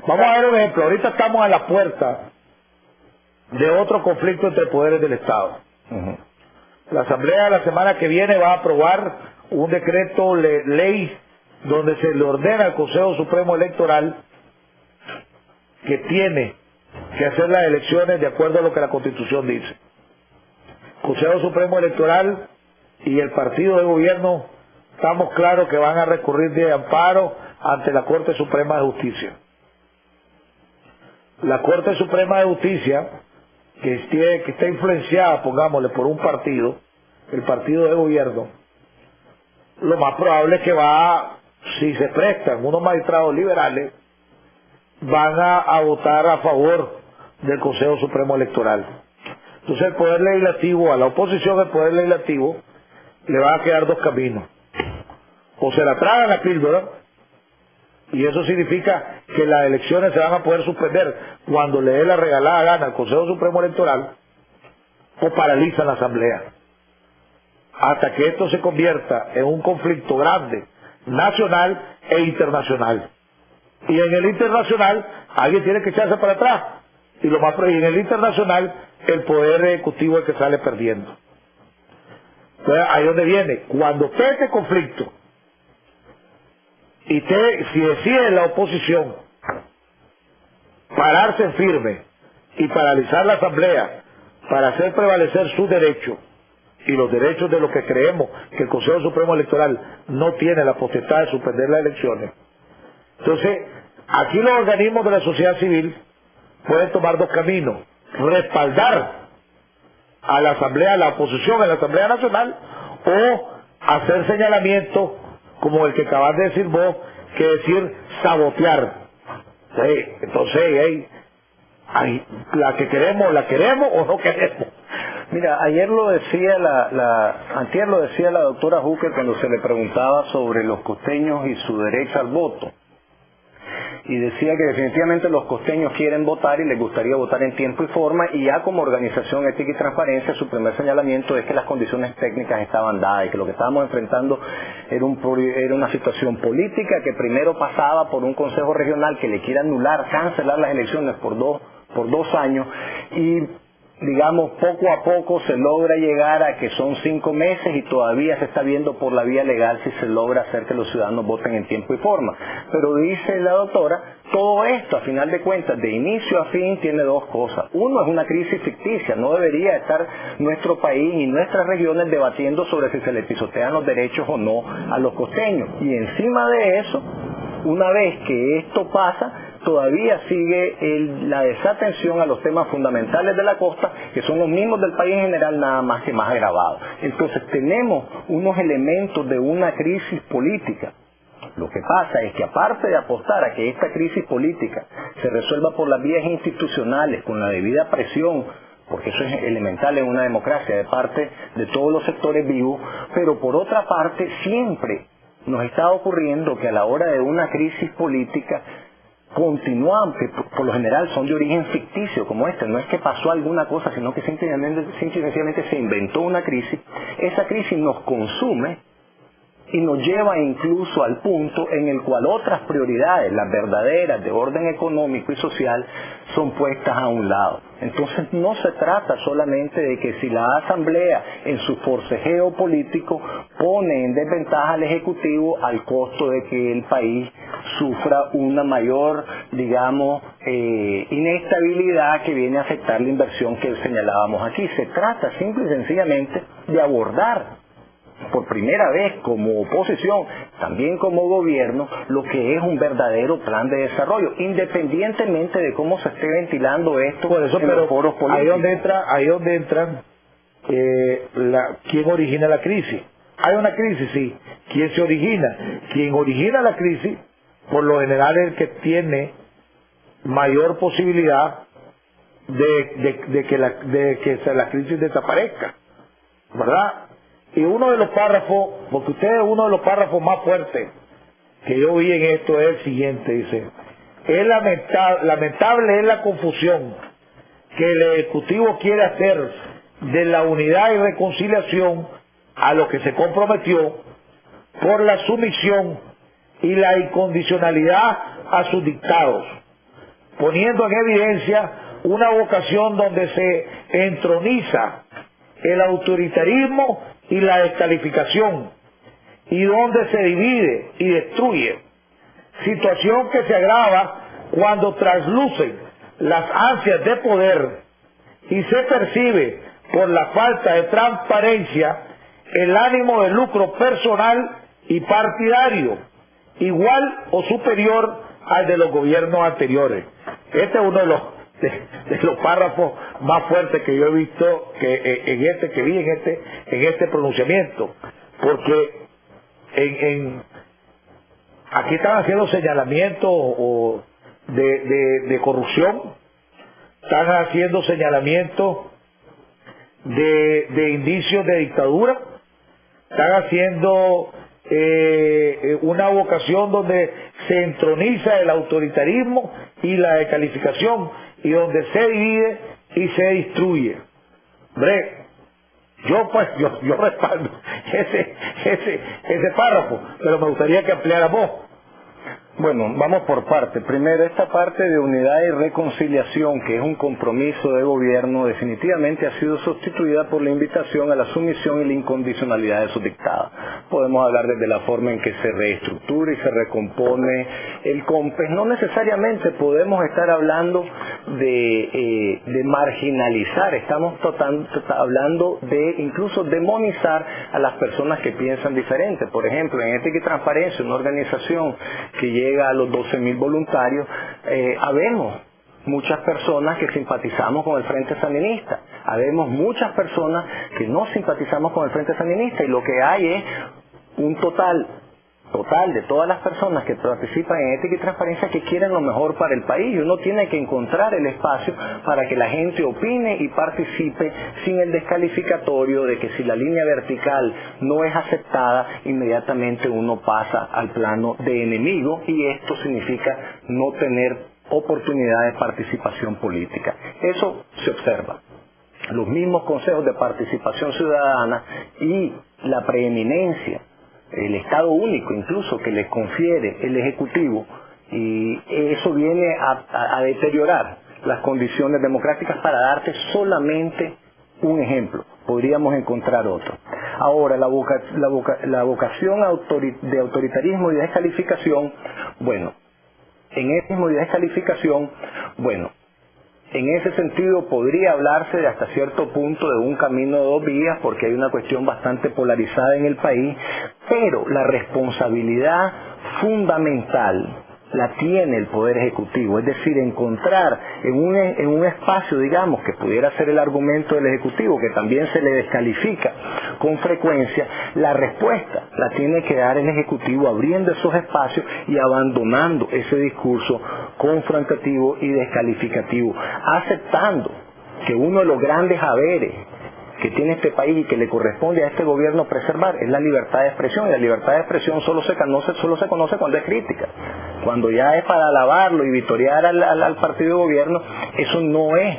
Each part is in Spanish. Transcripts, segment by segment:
Vamos a ver un ejemplo. Ahorita estamos a la puerta de otro conflicto entre poderes del Estado. La Asamblea la semana que viene va a aprobar un decreto ley donde se le ordena al Consejo Supremo Electoral que tiene que hacer las elecciones de acuerdo a lo que la Constitución dice. Consejo Supremo Electoral y el partido de gobierno estamos claros que van a recurrir de amparo ante la Corte Suprema de Justicia. La Corte Suprema de Justicia, que está influenciada, pongámosle, por un partido, el partido de gobierno, lo más probable es que si se prestan unos magistrados liberales, van a votar a favor del Consejo Supremo Electoral. Entonces el Poder Legislativo, a la oposición del Poder Legislativo, le van a quedar dos caminos. O se la tragan la píldora, y eso significa que las elecciones se van a poder suspender cuando le dé la regalada gana al Consejo Supremo Electoral, o paralizan la Asamblea. Hasta que esto se convierta en un conflicto grande, nacional e internacional. Y en el internacional, alguien tiene que echarse para atrás. Y en el internacional, el Poder Ejecutivo es el que sale perdiendo. Entonces, ahí donde viene. Cuando esté este conflicto, y si decide la oposición pararse en firme y paralizar la Asamblea para hacer prevalecer sus derechos y los derechos de los que creemos que el Consejo Supremo Electoral no tiene la potestad de suspender las elecciones, entonces aquí los organismos de la sociedad civil pueden tomar dos caminos: respaldar a la Asamblea, a la oposición en la Asamblea Nacional, o hacer señalamientos como el que acabas de decir vos, que decir sabotear. Entonces, la que queremos, ¿la queremos o no queremos? Mira, ayer lo decía antier lo decía la doctora Hooker cuando se le preguntaba sobre los costeños y su derecho al voto. Y decía que definitivamente los costeños quieren votar y les gustaría votar en tiempo y forma, y ya como organización Ética y Transparencia su primer señalamiento es que las condiciones técnicas estaban dadas y que lo que estábamos enfrentando era una situación política que primero pasaba por un consejo regional que le quiere anular, cancelar las elecciones por dos años, y digamos poco a poco se logra llegar a que son 5 meses y todavía se está viendo por la vía legal si se logra hacer que los ciudadanos voten en tiempo y forma. Pero dice la doctora, todo esto a final de cuentas de inicio a fin tiene dos cosas. Uno, es una crisis ficticia. No debería estar nuestro país y nuestras regiones debatiendo sobre si se le pisotean los derechos o no a los costeños. Y encima de eso, una vez que esto pasa, todavía sigue la desatención a los temas fundamentales de la costa, que son los mismos del país en general, nada más que más agravados. Entonces tenemos unos elementos de una crisis política. Lo que pasa es que aparte de apostar a que esta crisis política se resuelva por las vías institucionales, con la debida presión, porque eso es elemental en una democracia de parte de todos los sectores vivos, pero por otra parte siempre nos está ocurriendo que a la hora de una crisis política continúan, que por lo general son de origen ficticio como este, no es que pasó alguna cosa, sino que sencillamente se inventó una crisis. Esa crisis nos consume y nos lleva incluso al punto en el cual otras prioridades, las verdaderas de orden económico y social, son puestas a un lado. Entonces no se trata solamente de que si la Asamblea en su forcejeo político pone en desventaja al Ejecutivo al costo de que el país sufra una mayor, digamos, inestabilidad que viene a afectar la inversión que señalábamos aquí. Se trata simple y sencillamente de abordar por primera vez como oposición, también como gobierno, lo que es un verdadero plan de desarrollo, independientemente de cómo se esté ventilando esto por eso, en los foros políticos. Ahí donde entran ¿quién origina la crisis? Hay una crisis, sí. ¿Quién se origina? Quien origina la crisis, por lo general es el que tiene mayor posibilidad de que la crisis desaparezca, ¿verdad? Y uno de los párrafos, porque uno de los párrafos más fuertes que yo vi en esto es el siguiente, dice: es lamentable es la confusión que el Ejecutivo quiere hacer de la unidad y reconciliación a lo que se comprometió por la sumisión y la incondicionalidad a sus dictados. poniendo en evidencia una vocación donde se entroniza el autoritarismo y la descalificación, y donde se divide y destruye, situación que se agrava cuando traslucen las ansias de poder y se percibe por la falta de transparencia el ánimo de lucro personal y partidario, igual o superior al de los gobiernos anteriores. Este es uno de los párrafos más fuertes que yo he visto que vi en este pronunciamiento, porque aquí están haciendo señalamientos de corrupción, están haciendo señalamientos de indicios de dictadura, están haciendo una vocación donde se entroniza el autoritarismo y la descalificación, y donde se divide y se destruye. Hombre, yo respaldo ese párrafo, pero me gustaría que ampliáramos. Bueno, vamos por parte. Primero, esta parte de unidad y reconciliación, que es un compromiso de gobierno, definitivamente ha sido sustituida por la invitación a la sumisión y la incondicionalidad de sus dictados. Podemos hablar desde la forma en que se reestructura y se recompone el COMPES. No necesariamente podemos estar hablando de marginalizar, estamos hablando de incluso demonizar a las personas que piensan diferente. Por ejemplo, en Ética y Transparencia, una organización que llega a los 12.000 voluntarios, habemos muchas personas que simpatizamos con el Frente Sandinista, habemos muchas personas que no simpatizamos con el Frente Sandinista, y lo que hay es un total de todas las personas que participan en Ética y Transparencia que quieren lo mejor para el país, y uno tiene que encontrar el espacio para que la gente opine y participe sin el descalificatorio de que si la línea vertical no es aceptada, inmediatamente uno pasa al plano de enemigo, y esto significa no tener oportunidad de participación política. Eso se observa. Los mismos consejos de participación ciudadana y la preeminencia, el Estado único incluso que le confiere el Ejecutivo, y eso viene a deteriorar las condiciones democráticas. Para darte solamente un ejemplo, podríamos encontrar otro. Ahora, la vocación de autoritarismo y descalificación, bueno, en ese sentido podría hablarse de hasta cierto punto de un camino de dos vías, porque hay una cuestión bastante polarizada en el país, pero la responsabilidad fundamental la tiene el Poder Ejecutivo, es decir, encontrar en un espacio, digamos, que pudiera ser el argumento del Ejecutivo, que también se le descalifica con frecuencia, la respuesta la tiene que dar el Ejecutivo, abriendo esos espacios y abandonando ese discurso confrontativo y descalificativo, aceptando que uno de los grandes haberes que tiene este país y que le corresponde a este gobierno preservar es la libertad de expresión, y la libertad de expresión solo se conoce cuando es crítica. Cuando ya es para alabarlo y vitorear al partido de gobierno, eso no es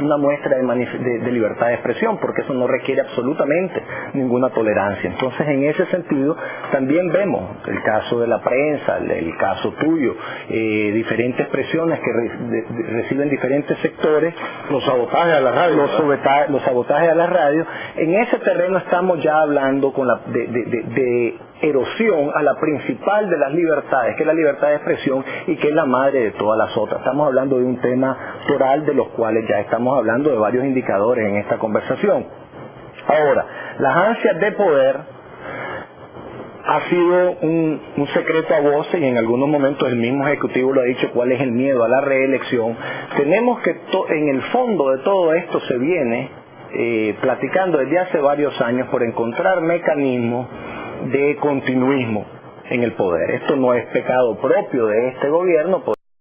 una muestra de libertad de expresión, porque eso no requiere absolutamente ninguna tolerancia. Entonces, en ese sentido, también vemos el caso de la prensa, el caso tuyo, diferentes presiones que reciben diferentes sectores, los sabotajes a la radio, los sabotajes a la radio. En ese terreno estamos ya hablando de erosión a la principal de las libertades, que es la libertad de expresión y que es la madre de todas las otras. Estamos hablando de un tema toral, de los cuales ya estamos hablando de varios indicadores en esta conversación. Ahora, las ansias de poder ha sido un secreto a voces, y en algunos momentos el mismo Ejecutivo lo ha dicho, cuál es el miedo a la reelección. Tenemos que, en el fondo de todo esto se viene platicando desde hace varios años por encontrar mecanismos de continuismo en el poder. Esto no es pecado propio de este gobierno.